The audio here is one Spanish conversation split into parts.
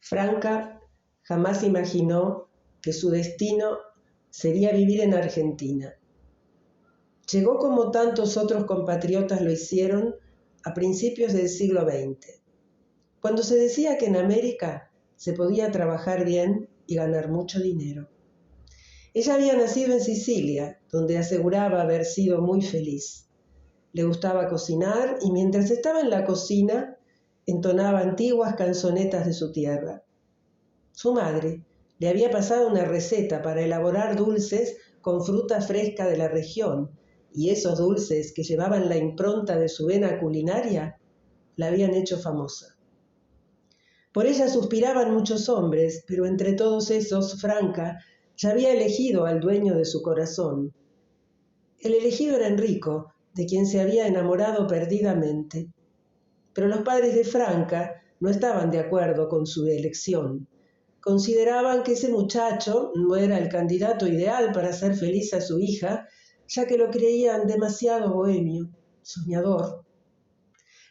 Franca jamás imaginó que su destino sería vivir en Argentina. Llegó como tantos otros compatriotas lo hicieron a principios del siglo XX, cuando se decía que en América se podía trabajar bien y ganar mucho dinero. Ella había nacido en Sicilia, donde aseguraba haber sido muy feliz. Le gustaba cocinar y mientras estaba en la cocina entonaba antiguas canzonetas de su tierra. Su madre le había pasado una receta para elaborar dulces con fruta fresca de la región, y esos dulces que llevaban la impronta de su vena culinaria la habían hecho famosa. Por ella suspiraban muchos hombres, pero entre todos esos, Franca ya había elegido al dueño de su corazón. El elegido era Enrico, de quien se había enamorado perdidamente. Pero los padres de Franca no estaban de acuerdo con su elección. Consideraban que ese muchacho no era el candidato ideal para hacer feliz a su hija, ya que lo creían demasiado bohemio, soñador.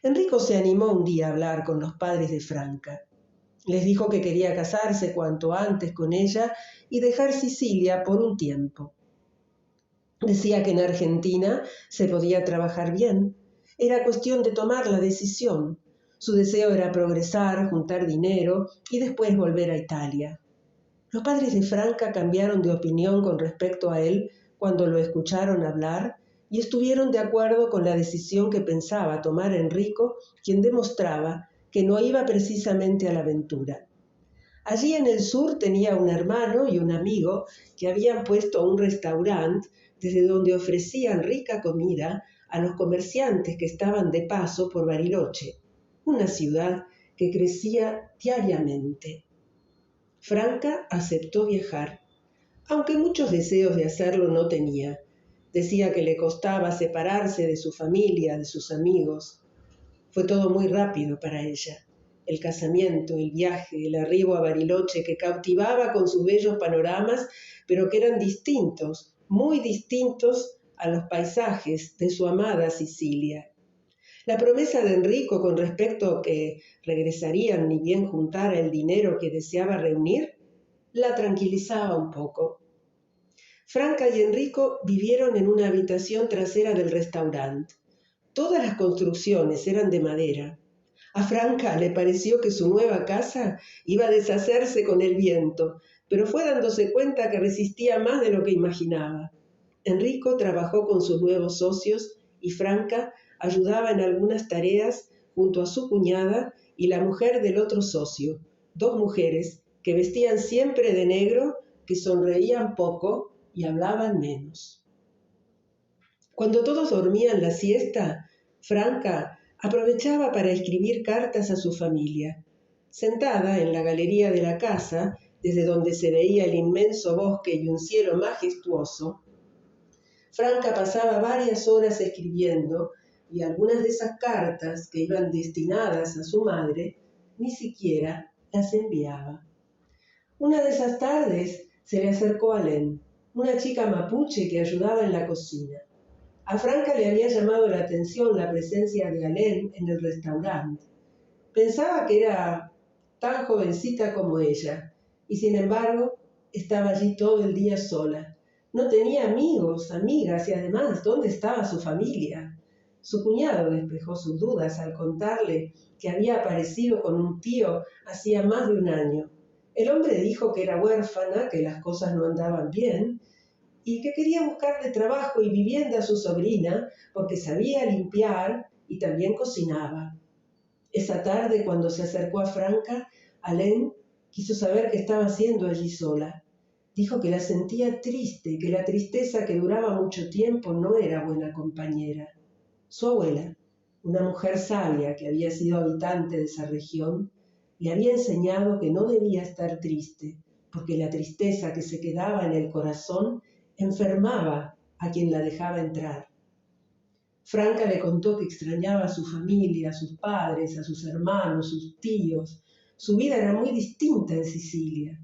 Enrico se animó un día a hablar con los padres de Franca. Les dijo que quería casarse cuanto antes con ella y dejar Sicilia por un tiempo. Decía que en Argentina se podía trabajar bien. Era cuestión de tomar la decisión. Su deseo era progresar, juntar dinero y después volver a Italia. Los padres de Franca cambiaron de opinión con respecto a él cuando lo escucharon hablar y estuvieron de acuerdo con la decisión que pensaba tomar Enrico, quien demostraba que no iba precisamente a la aventura. Allí en el sur tenía un hermano y un amigo que habían puesto un restaurante desde donde ofrecían rica comida a los comerciantes que estaban de paso por Bariloche, una ciudad que crecía diariamente. Franca aceptó viajar, aunque muchos deseos de hacerlo no tenía. Decía que le costaba separarse de su familia, de sus amigos. Fue todo muy rápido para ella. El casamiento, el viaje, el arribo a Bariloche que cautivaba con sus bellos panoramas, pero que eran distintos, muy distintos a los paisajes de su amada Sicilia. La promesa de Enrico con respecto a que regresarían ni bien juntara el dinero que deseaba reunir, la tranquilizaba un poco. Franca y Enrico vivieron en una habitación trasera del restaurante. Todas las construcciones eran de madera. A Franca le pareció que su nueva casa iba a deshacerse con el viento, pero fue dándose cuenta que resistía más de lo que imaginaba. Enrico trabajó con sus nuevos socios y Franca ayudaba en algunas tareas junto a su cuñada y la mujer del otro socio, dos mujeres que vestían siempre de negro, que sonreían poco y hablaban menos. Cuando todos dormían la siesta, Franca aprovechaba para escribir cartas a su familia. Sentada en la galería de la casa, desde donde se veía el inmenso bosque y un cielo majestuoso, Franca pasaba varias horas escribiendo y algunas de esas cartas que iban destinadas a su madre ni siquiera las enviaba. Una de esas tardes se le acercó a Len, una chica mapuche que ayudaba en la cocina. A Franca le había llamado la atención la presencia de Alén en el restaurante. Pensaba que era tan jovencita como ella, y sin embargo estaba allí todo el día sola. No tenía amigos, amigas, y además, ¿dónde estaba su familia? Su cuñado despejó sus dudas al contarle que había aparecido con un tío hacía más de un año. El hombre dijo que era huérfana, que las cosas no andaban bien, y que quería buscarle trabajo y vivienda a su sobrina porque sabía limpiar y también cocinaba. Esa tarde, cuando se acercó a Franca, Alén quiso saber qué estaba haciendo allí sola. Dijo que la sentía triste y que la tristeza que duraba mucho tiempo no era buena compañera. Su abuela, una mujer sabia que había sido habitante de esa región, le había enseñado que no debía estar triste, porque la tristeza que se quedaba en el corazón enfermaba a quien la dejaba entrar. Franca le contó que extrañaba a su familia, a sus padres, a sus hermanos, sus tíos. Su vida era muy distinta en Sicilia.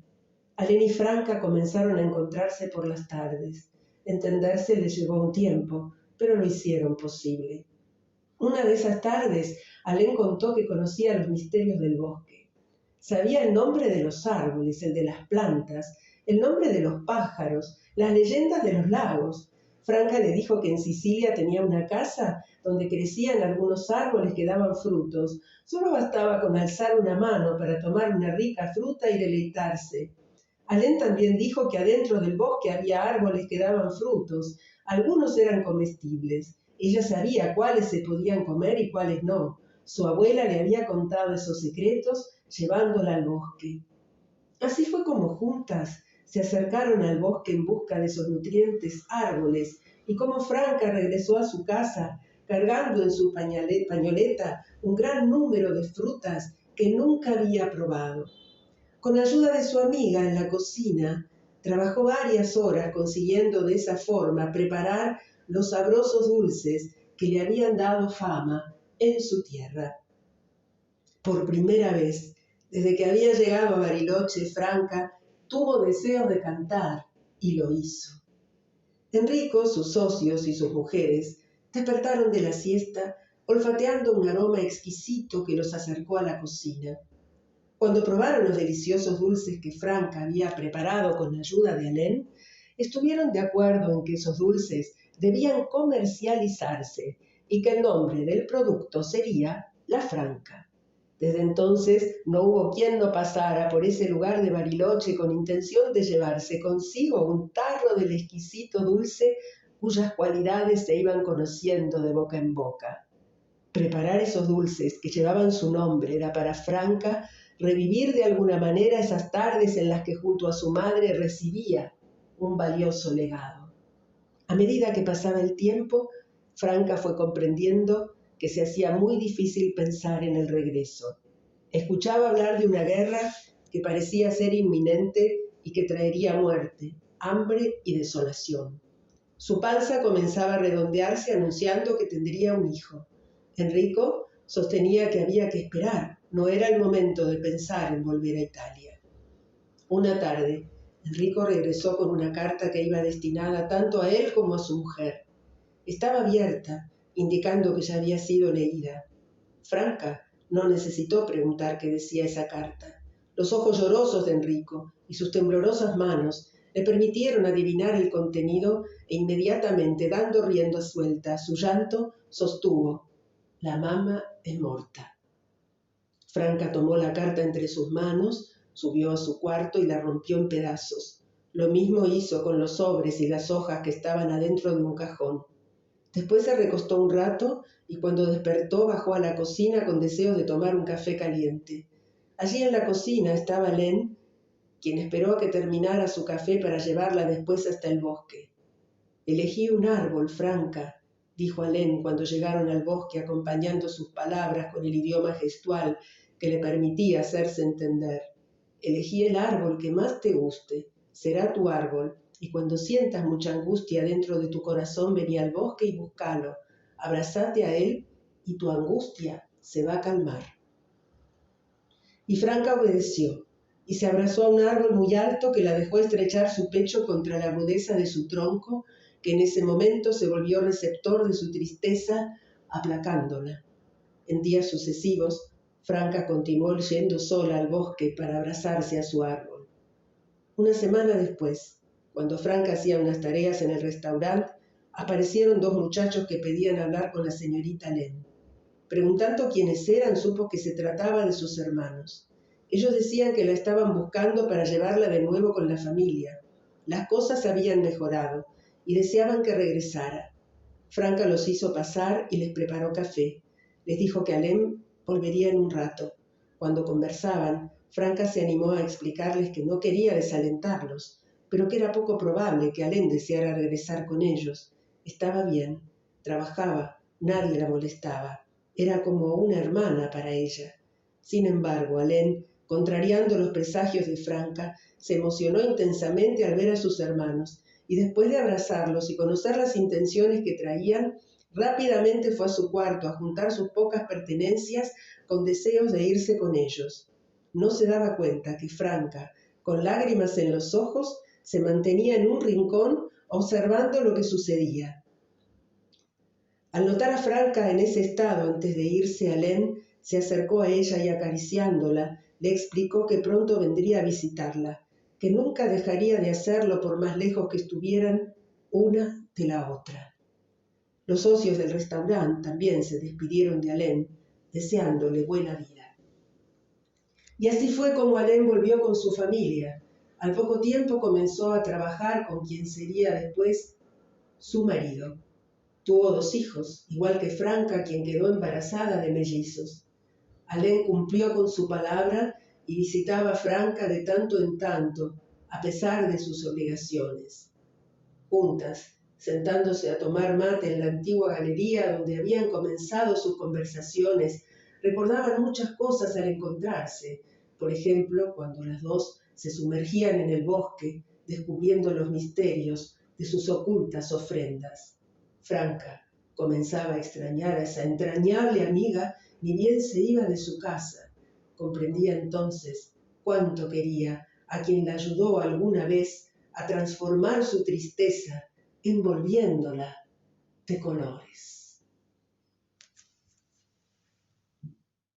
Alén y Franca comenzaron a encontrarse por las tardes. Entenderse les llevó un tiempo, pero lo hicieron posible. Una de esas tardes, Alén contó que conocía los misterios del bosque. Sabía el nombre de los árboles, el de las plantas, el nombre de los pájaros, las leyendas de los lagos. Franca le dijo que en Sicilia tenía una casa donde crecían algunos árboles que daban frutos. Solo bastaba con alzar una mano para tomar una rica fruta y deleitarse. Alén también dijo que adentro del bosque había árboles que daban frutos. Algunos eran comestibles. Ella sabía cuáles se podían comer y cuáles no. Su abuela le había contado esos secretos llevándola al bosque. Así fue como juntas se acercaron al bosque en busca de esos nutrientes árboles y como Franca regresó a su casa cargando en su pañoleta un gran número de frutas que nunca había probado. Con ayuda de su amiga en la cocina, trabajó varias horas consiguiendo de esa forma preparar los sabrosos dulces que le habían dado fama en su tierra. Por primera vez, desde que había llegado a Bariloche, Franca tuvo deseos de cantar y lo hizo. Enrico, sus socios y sus mujeres despertaron de la siesta olfateando un aroma exquisito que los acercó a la cocina. Cuando probaron los deliciosos dulces que Franca había preparado con ayuda de Alén, estuvieron de acuerdo en que esos dulces debían comercializarse y que el nombre del producto sería La Franca. Desde entonces no hubo quien no pasara por ese lugar de Bariloche con intención de llevarse consigo un tarro del exquisito dulce cuyas cualidades se iban conociendo de boca en boca. Preparar esos dulces que llevaban su nombre era para Franca revivir de alguna manera esas tardes en las que junto a su madre recibía un valioso legado. A medida que pasaba el tiempo, Franca fue comprendiendo que se hacía muy difícil pensar en el regreso. Escuchaba hablar de una guerra que parecía ser inminente y que traería muerte, hambre y desolación. Su panza comenzaba a redondearse anunciando que tendría un hijo. Enrico sostenía que había que esperar, no era el momento de pensar en volver a Italia. Una tarde, Enrico regresó con una carta que iba destinada tanto a él como a su mujer. Estaba abierta, indicando que ya había sido leída. Franca no necesitó preguntar qué decía esa carta. Los ojos llorosos de Enrico y sus temblorosas manos le permitieron adivinar el contenido e inmediatamente, dando rienda suelta a su llanto, sostuvo: «La mamma è morta». Franca tomó la carta entre sus manos, subió a su cuarto y la rompió en pedazos. Lo mismo hizo con los sobres y las hojas que estaban adentro de un cajón. Después se recostó un rato y cuando despertó bajó a la cocina con deseos de tomar un café caliente. Allí en la cocina estaba Alén, quien esperó a que terminara su café para llevarla después hasta el bosque. «Elegí un árbol, Franca», dijo Alén cuando llegaron al bosque acompañando sus palabras con el idioma gestual que le permitía hacerse entender. «Elegí el árbol que más te guste, será tu árbol, y cuando sientas mucha angustia dentro de tu corazón, vení al bosque y búscalo, abrazate a él y tu angustia se va a calmar». Y Franca obedeció, y se abrazó a un árbol muy alto que la dejó estrechar su pecho contra la rudeza de su tronco, que en ese momento se volvió receptor de su tristeza, aplacándola. En días sucesivos, Franca continuó yendo sola al bosque para abrazarse a su árbol. Una semana después, cuando Franca hacía unas tareas en el restaurante, aparecieron dos muchachos que pedían hablar con la señorita Alén. Preguntando quiénes eran, supo que se trataba de sus hermanos. Ellos decían que la estaban buscando para llevarla de nuevo con la familia. Las cosas habían mejorado y deseaban que regresara. Franca los hizo pasar y les preparó café. Les dijo que Alén volvería en un rato. Cuando conversaban, Franca se animó a explicarles que no quería desalentarlos, pero que era poco probable que Alén deseara regresar con ellos. Estaba bien, trabajaba, nadie la molestaba. Era como una hermana para ella. Sin embargo, Alén, contrariando los presagios de Franca, se emocionó intensamente al ver a sus hermanos, y después de abrazarlos y conocer las intenciones que traían, rápidamente fue a su cuarto a juntar sus pocas pertenencias con deseos de irse con ellos. No se daba cuenta que Franca, con lágrimas en los ojos, se mantenía en un rincón observando lo que sucedía. Al notar a Franca en ese estado antes de irse, Alén se acercó a ella y acariciándola, le explicó que pronto vendría a visitarla, que nunca dejaría de hacerlo por más lejos que estuvieran una de la otra. Los socios del restaurante también se despidieron de Alain, deseándole buena vida. Y así fue como Alain volvió con su familia. Al poco tiempo comenzó a trabajar con quien sería después su marido. Tuvo 2 hijos, igual que Franca, quien quedó embarazada de mellizos. Alain cumplió con su palabra y visitaba a Franca de tanto en tanto, a pesar de sus obligaciones. Juntas, sentándose a tomar mate en la antigua galería donde habían comenzado sus conversaciones, recordaban muchas cosas al encontrarse. Por ejemplo, cuando las dos se sumergían en el bosque, descubriendo los misterios de sus ocultas ofrendas. Franca comenzaba a extrañar a esa entrañable amiga, ni bien se iba de su casa. Comprendía entonces cuánto quería a quien la ayudó alguna vez a transformar su tristeza envolviéndola de colores.